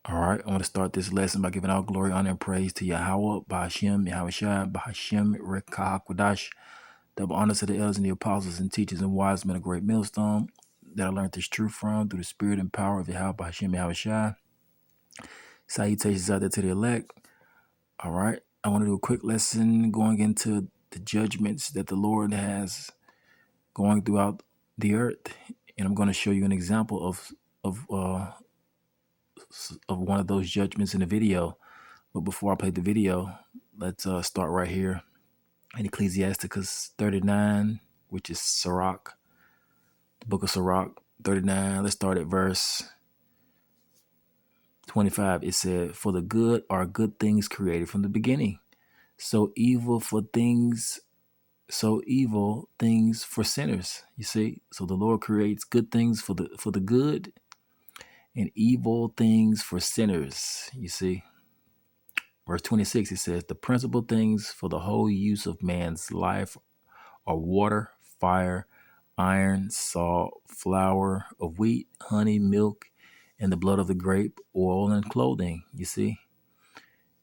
All right, I want to start this lesson by giving all glory, honor, and praise to Yahweh, Bahashem, Yahushua, Bahashem, Rekah, Kodash. Double honor to the elders and the apostles and teachers and wise men, a great millstone that I learned this truth from through the spirit and power of Yahweh, Bahashem, Yahushua. Salutations out there to the elect. All right, I want to do a quick lesson going into the judgments that the Lord has going throughout the earth, and I'm going to show you an example of one of those judgments in the video. But before I play the video, let's start right here in Ecclesiasticus 39, which is Sirach, the book of Sirach 39. Let's start at verse 25. It said, "For the good are good things created from the beginning, so evil things for sinners." You see, so the Lord creates good things for the good, and evil things for sinners. You see, verse 26, it says, "The principal things for the whole use of man's life are water, fire, iron, salt, flour of wheat, honey, milk, and the blood of the grape, oil, and clothing." You see,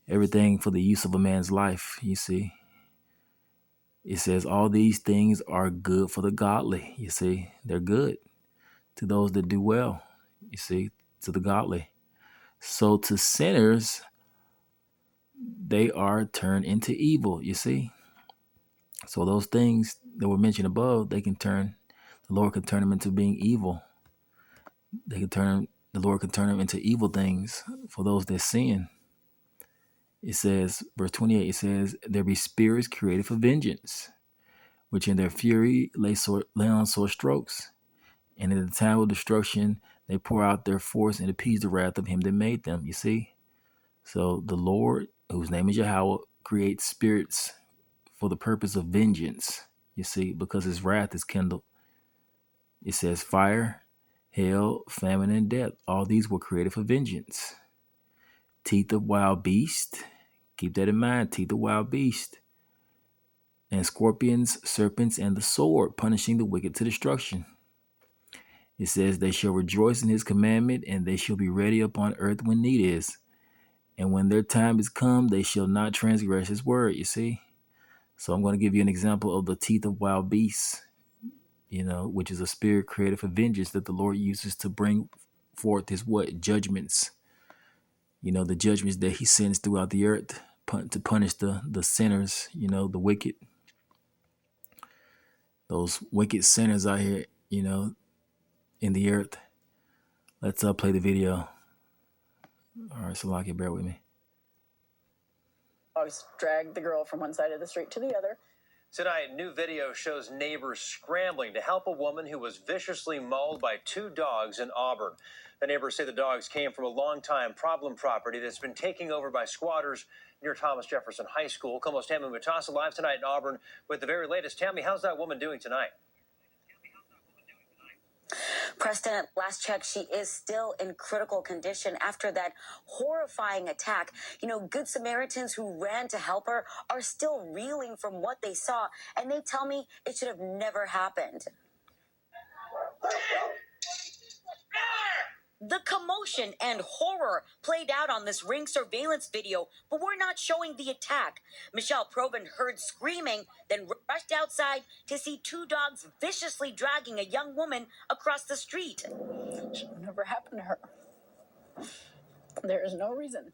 everything for the use of a man's life. You see, it says all these things are good for the godly. You see, they're good to those that do well. You see, to the godly. So to sinners, they are turned into evil. You see, so those things that were mentioned above, the Lord can turn them into being evil. The Lord can turn them into evil things for those that sin. It says, verse 28, it says, "There be spirits created for vengeance, which in their fury lay on sore strokes. And in the time of destruction, they pour out their force and appease the wrath of him that made them." You see? So the Lord, whose name is Yahweh, creates spirits for the purpose of vengeance. You see, because his wrath is kindled. It says fire, hail, famine, and death. All these were created for vengeance. Teeth of wild beast. Keep that in mind. Teeth of wild beast. And scorpions, serpents, and the sword, punishing the wicked to destruction. It says they shall rejoice in his commandment, and they shall be ready upon earth when need is. And when their time is come, they shall not transgress his word. You see? So I'm going to give you an example of the teeth of wild beasts, which is a spirit created for vengeance that the Lord uses to bring forth his judgments. The judgments that he sends throughout the earth to punish the sinners, the wicked. Those wicked sinners out here, in the earth. Let's play the video. All right, Salaki, bear with me. Dogs dragged the girl from one side of the street to the other. Tonight, new video shows neighbors scrambling to help a woman who was viciously mauled by two dogs in Auburn. The neighbors say the dogs came from a long-time problem property that's been taken over by squatters near Thomas Jefferson High School. Como Tammy Mutasa live tonight in Auburn with the very latest. Tammy, how's that woman doing tonight? Preston, at last check, she is still in critical condition after that horrifying attack. Good Samaritans who ran to help her are still reeling from what they saw, and they tell me it should have never happened. The commotion and horror played out on this Ring surveillance video, but we're not showing the attack. Michelle Probin heard screaming, then rushed outside to see two dogs viciously dragging a young woman across the street. It should never happen to her. There is no reason.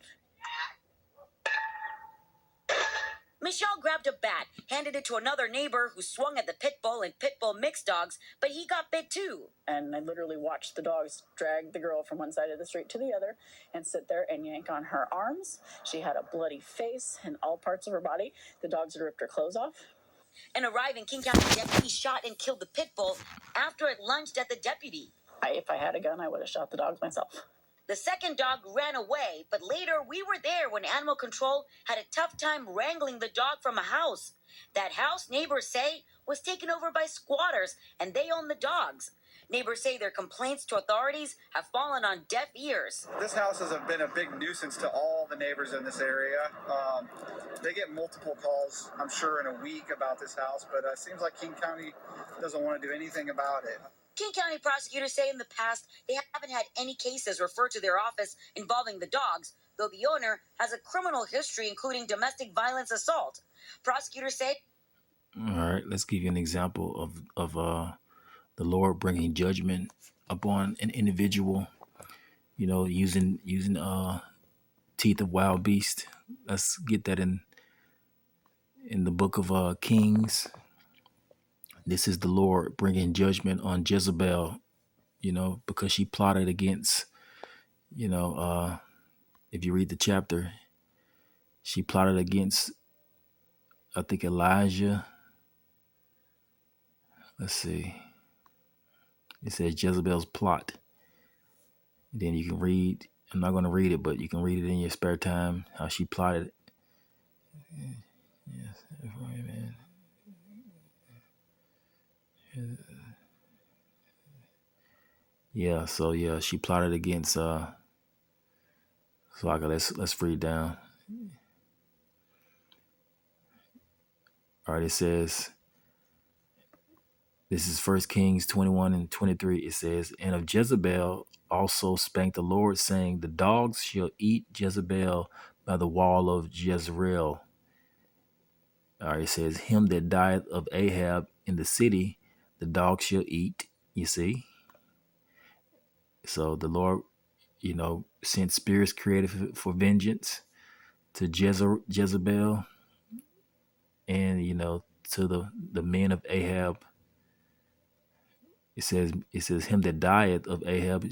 Michelle grabbed a bat, handed it to another neighbor who swung at the pit bull and pit bull mixed dogs, but he got bit too. And I literally watched the dogs drag the girl from one side of the street to the other and sit there and yank on her arms. She had a bloody face and all parts of her body. The dogs had ripped her clothes off. An arriving King County deputy shot and killed the pit bull after it lunged at the deputy. If I had a gun, I would have shot the dogs myself. The second dog ran away, but later we were there when animal control had a tough time wrangling the dog from a house. That house, neighbors say, was taken over by squatters, and they own the dogs. Neighbors say their complaints to authorities have fallen on deaf ears. This house has been a big nuisance to all the neighbors in this area. They get multiple calls, I'm sure, in a week about this house, but it seems like King County doesn't want to do anything about it. King County prosecutors say in the past they haven't had any cases referred to their office involving the dogs, though the owner has a criminal history including domestic violence assault. Prosecutors say. All right, let's give you an example of the Lord bringing judgment upon an individual. You know, using teeth of wild beast. Let's get that in the book of Kings. This is the Lord bringing judgment on Jezebel. You know, because she plotted against. You know, if you read the chapter, she plotted against, I think, Elijah. Let's see. It says Jezebel's plot. Then you can read. I'm not going to read it, but you can read it in your spare time. How she plotted. Yes. Yeah. So yeah, she plotted against. So let's read down. All right. It says. This is 1 Kings 21 and 23. It says, and of Jezebel also spake the Lord, saying, the dogs shall eat Jezebel by the wall of Jezreel. All right, it says, him that died of Ahab in the city, the dogs shall eat. You see? So the Lord, you know, sent spirits created for vengeance to Jezebel and, you know, to the men of Ahab. It says him that dieth of Ahab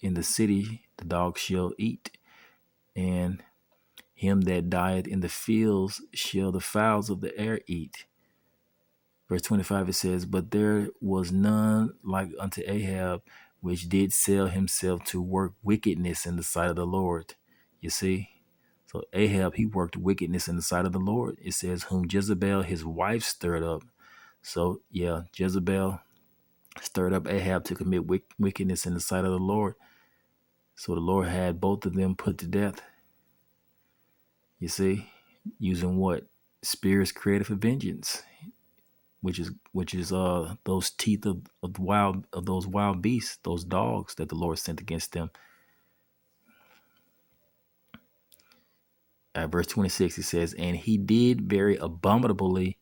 in the city, the dogs shall eat, and him that dieth in the fields shall the fowls of the air eat. Verse 25 it says, but there was none like unto Ahab, which did sell himself to work wickedness in the sight of the Lord. You see? So Ahab, he worked wickedness in the sight of the Lord. It says, whom Jezebel, his wife, stirred up. So yeah, Jezebel stirred up Ahab to commit wickedness in the sight of the Lord. So the Lord had both of them put to death. You see, using what? Spirits created for vengeance, which is those teeth of those wild beasts, those dogs that the Lord sent against them. At verse 26, it says, and he did very abominably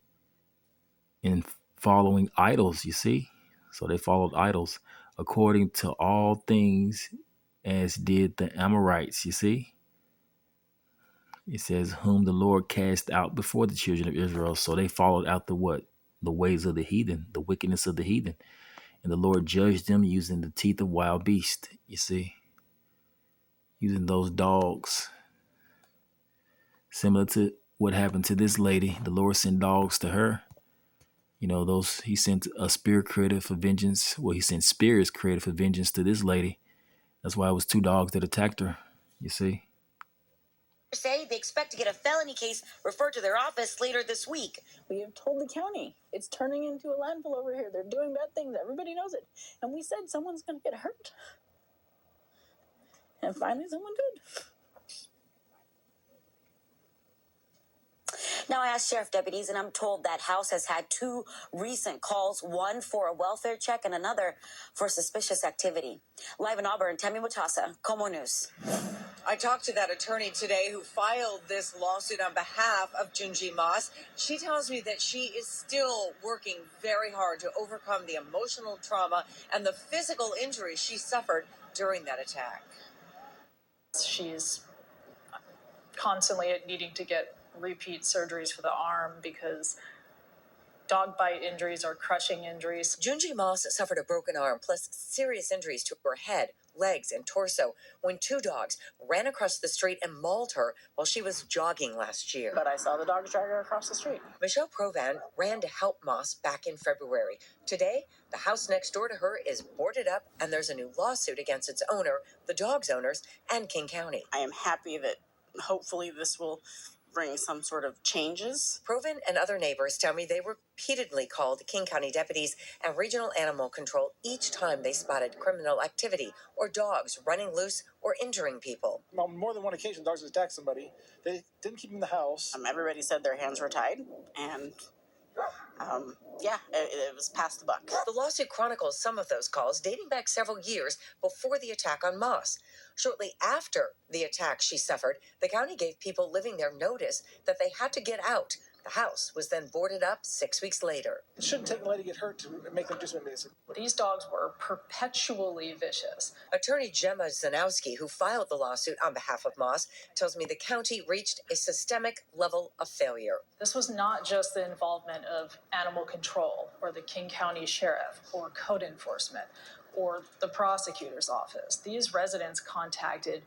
in following idols. You see, so they followed idols according to all things as did the Amorites. You see. It says, whom the Lord cast out before the children of Israel. So they followed out the what? The ways of the heathen, the wickedness of the heathen. And the Lord judged them using the teeth of wild beasts, you see, using those dogs. Similar to what happened to this lady, the Lord sent dogs to her. You know, he sent a spirit created for vengeance. Well, he sent spirits created for vengeance to this lady. That's why it was two dogs that attacked her, you see. Say they expect to get a felony case referred to their office later this week. We have told the county it's turning into a landfill over here. They're doing bad things. Everybody knows it. And we said someone's going to get hurt. And finally, someone did. Now I asked sheriff deputies, and I'm told that house has had two recent calls, one for a welfare check and another for suspicious activity. Live in Auburn, Tammy Mutasa, Como News. I talked to that attorney today who filed this lawsuit on behalf of Junji Moss. She tells me that she is still working very hard to overcome the emotional trauma and the physical injuries she suffered during that attack. She's constantly needing to get repeat surgeries for the arm because dog bite injuries are crushing injuries. Junji Moss suffered a broken arm plus serious injuries to her head, legs, and torso when two dogs ran across the street and mauled her while she was jogging last year. But I saw the dogs drag her across the street. Michelle Provan ran to help Moss back in February. Today, the house next door to her is boarded up, and there's a new lawsuit against its owner, the dog's owners, and King County. I am happy that hopefully this will bring some sort of changes. Proven and other neighbors tell me they repeatedly called King County deputies and regional animal control each time they spotted criminal activity or dogs running loose or injuring people. On more than one occasion, dogs attacked somebody. They didn't keep them in the house. Everybody said their hands were tied, and Yeah, it was past the buck. The lawsuit chronicles some of those calls dating back several years before the attack on Moss. Shortly after the attack she suffered, the county gave people living there notice that they had to get out. The house was then boarded up 6 weeks later. It shouldn't take a lady to get hurt to make them do something basic. These dogs were perpetually vicious. Attorney Gemma Zanowski, who filed the lawsuit on behalf of Moss, tells me the county reached a systemic level of failure. This was not just the involvement of animal control or the King County Sheriff or code enforcement or the prosecutor's office. These residents contacted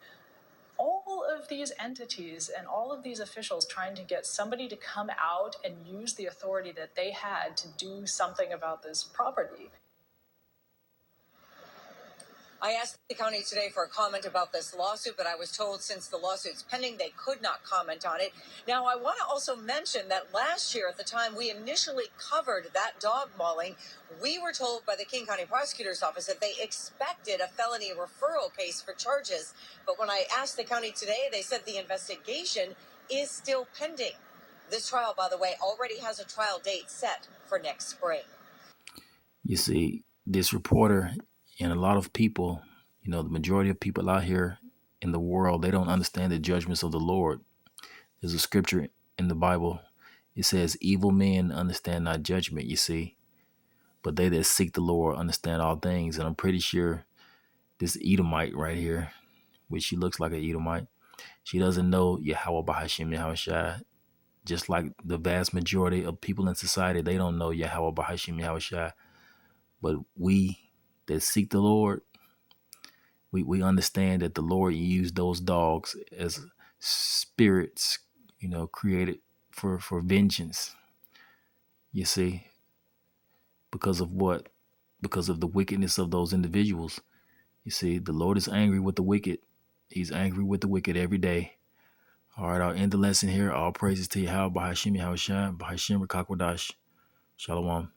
all of these entities and all of these officials trying to get somebody to come out and use the authority that they had to do something about this property. I asked the county today for a comment about this lawsuit, but I was told since the lawsuit's pending, they could not comment on it. Now, I want to also mention that last year, at the time we initially covered that dog mauling, we were told by the King County Prosecutor's Office that they expected a felony referral case for charges. But when I asked the county today, they said the investigation is still pending. This trial, by the way, already has a trial date set for next spring. You see, this reporter and a lot of people, the majority of people out here in the world, they don't understand the judgments of the Lord. There's a scripture in the Bible. It says, evil men understand not judgment, you see, but they that seek the Lord understand all things. And I'm pretty sure this Edomite right here, which she looks like an Edomite, she doesn't know Yahweh Bahashim Yahushua. Just like the vast majority of people in society, they don't know Yahweh Bahashim Yahushua. But we that seek the Lord, we understand that the Lord used those dogs as spirits, created for vengeance. You see, because of what? Because of the wickedness of those individuals. You see, the Lord is angry with the wicked. He's angry with the wicked every day. All right, I'll end the lesson here. All praises to Yahweh, Bahashim Yahushua, Bahashim Rakakwadash. Shalom.